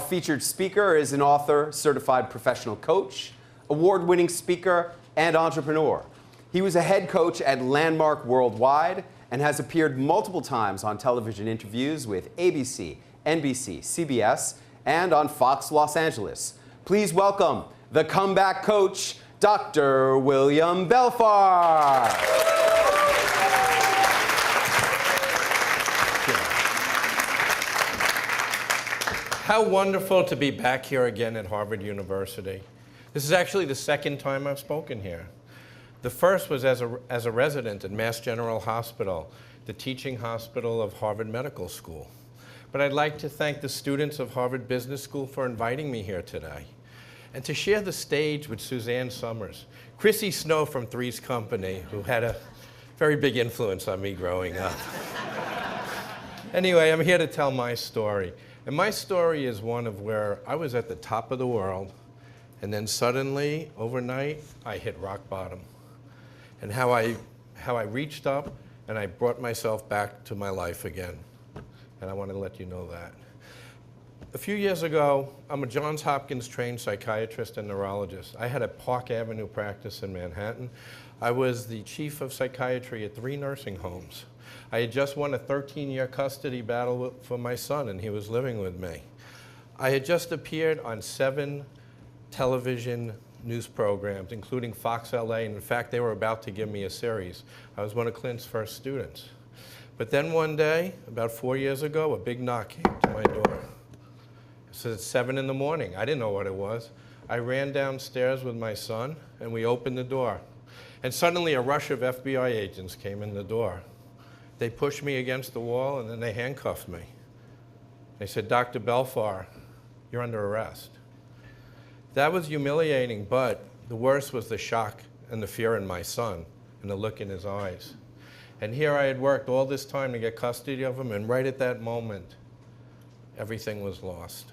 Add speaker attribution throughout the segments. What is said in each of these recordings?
Speaker 1: featured speaker is an author, certified professional coach, award-winning speaker, and entrepreneur. He was a head coach at Landmark Worldwide and has appeared multiple times on television interviews with ABC, NBC, CBS, and on Fox Los Angeles. Please welcome the comeback coach, Dr. William Belfar.
Speaker 2: How wonderful to be back here again at Harvard University. This is actually the second time I've spoken here. The first was as a resident at Mass General Hospital, the teaching hospital of Harvard Medical School. But I'd like to thank the students of Harvard Business School for inviting me here today, and to share the stage with Suzanne Summers, Chrissy Snow from Three's Company, who had a very big influence on me growing up. Anyway, I'm here to tell my story. And my story is one of where I was at the top of the world, and then suddenly, overnight, I hit rock bottom. And how I reached up and I brought myself back to my life again. And I want to let you know that. A few years ago, I'm a Johns Hopkins trained psychiatrist and neurologist. I had a Park Avenue practice in Manhattan. I was the chief of psychiatry at 3 nursing homes. I had just won a 13-year custody battle for my son, and he was living with me. I had just appeared on 7 television news programs, including Fox LA, and in fact, they were about to give me a series. I was one of Clint's first students. But then one day, about 4 years ago, a big knock came to my door. It said it's 7 in the morning. I didn't know what it was. I ran downstairs with my son, and we opened the door. And suddenly, a rush of FBI agents came in the door. They pushed me against the wall, and then they handcuffed me. They said, Dr. Belfar, you're under arrest. That was humiliating, but the worst was the shock and the fear in my son and the look in his eyes. And here I had worked all this time to get custody of him, and right at that moment, everything was lost.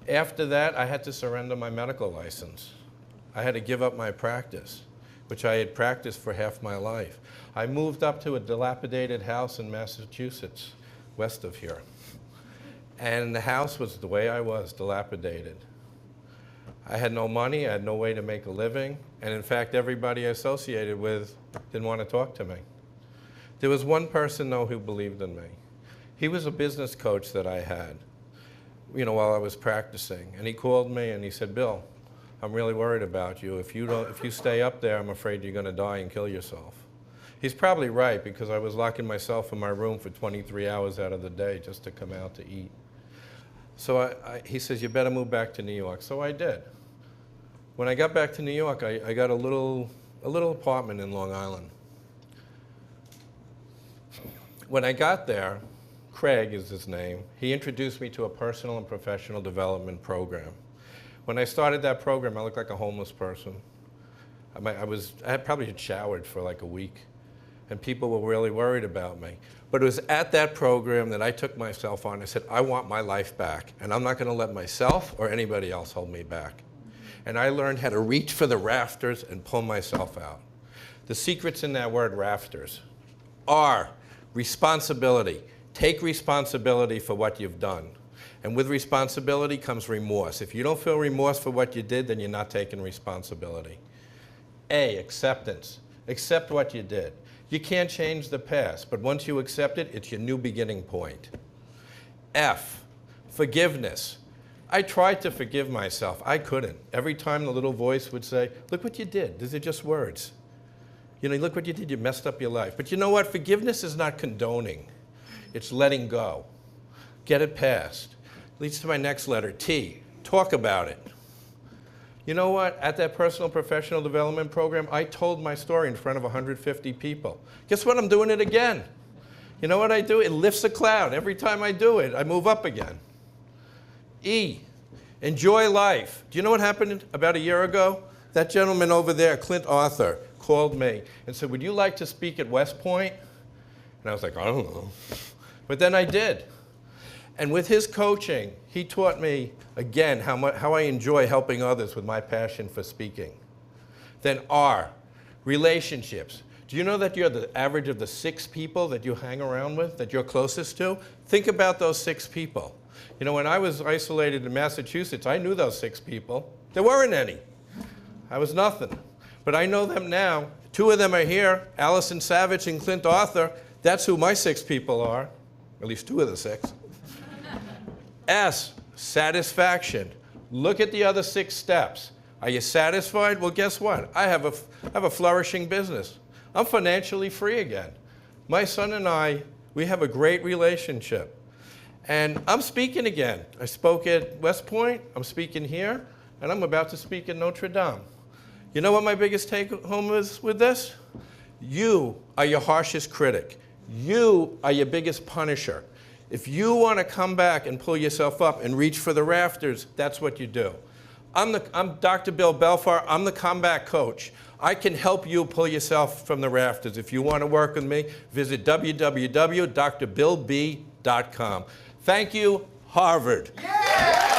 Speaker 2: After that, I had to surrender my medical license. I had to give up my practice, which I had practiced for half my life. I moved up to a dilapidated house in Massachusetts, west of here. And the house was the way I was, dilapidated. I had no money, I had no way to make a living, and in fact, everybody I associated with didn't want to talk to me. There was one person, though, who believed in me. He was a business coach that I had, while I was practicing. And he called me and he said, Bill, I'm really worried about you. If you stay up there, I'm afraid you're going to die and kill yourself. He's probably right, because I was locking myself in my room for 23 hours out of the day just to come out to eat. So he says, you better move back to New York. So I did. When I got back to New York, I got a little apartment in Long Island. When I got there, Craig is his name, he introduced me to a personal and professional development program. When I started that program, I looked like a homeless person. I probably had showered for like a week, and people were really worried about me. But it was at that program that I took myself on. I said, I want my life back, and I'm not going to let myself or anybody else hold me back. And I learned how to reach for the rafters and pull myself out. The secret's in that word, rafters. R, responsibility. Take responsibility for what you've done. And with responsibility comes remorse. If you don't feel remorse for what you did, then you're not taking responsibility. A, acceptance. Accept what you did. You can't change the past, but once you accept it, it's your new beginning point. F, forgiveness. I tried to forgive myself. I couldn't. Every time the little voice would say, look what you did. These are just words. Look what you did. You messed up your life. But you know what? Forgiveness is not condoning. It's letting go. Get it past. Leads to my next letter, T. Talk about it. You know what? At that personal professional development program, I told my story in front of 150 people. Guess what? I'm doing it again. You know what I do? It lifts a cloud. Every time I do it, I move up again. E, enjoy life. Do you know what happened about a year ago? That gentleman over there, Clint Arthur, called me and said, would you like to speak at West Point? And I was like, I don't know. But then I did. And with his coaching, he taught me, again, how I enjoy helping others with my passion for speaking. Then R, relationships. Do you know that you're the average of the 6 people that you hang around with, that you're closest to? Think about those 6 people. You know, when I was isolated in Massachusetts, I knew those 6 people. There weren't any. I was nothing. But I know them now. 2 of them are here, Allison Savage and Clint Arthur. That's who my 6 people are, at least 2 of the 6. S, satisfaction. Look at the other 6 steps. Are you satisfied? Well, guess what? I have a flourishing business. I'm financially free again. My son and I, we have a great relationship. And I'm speaking again. I spoke at West Point, I'm speaking here, and I'm about to speak at Notre Dame. You know what my biggest take home is with this? You are your harshest critic. You are your biggest punisher. If you want to come back and pull yourself up and reach for the rafters, that's what you do. I'm Dr. Bill Belfar. I'm the comeback coach. I can help you pull yourself from the rafters. If you want to work with me, visit www.drbillb.com. Thank you, Harvard. Yeah!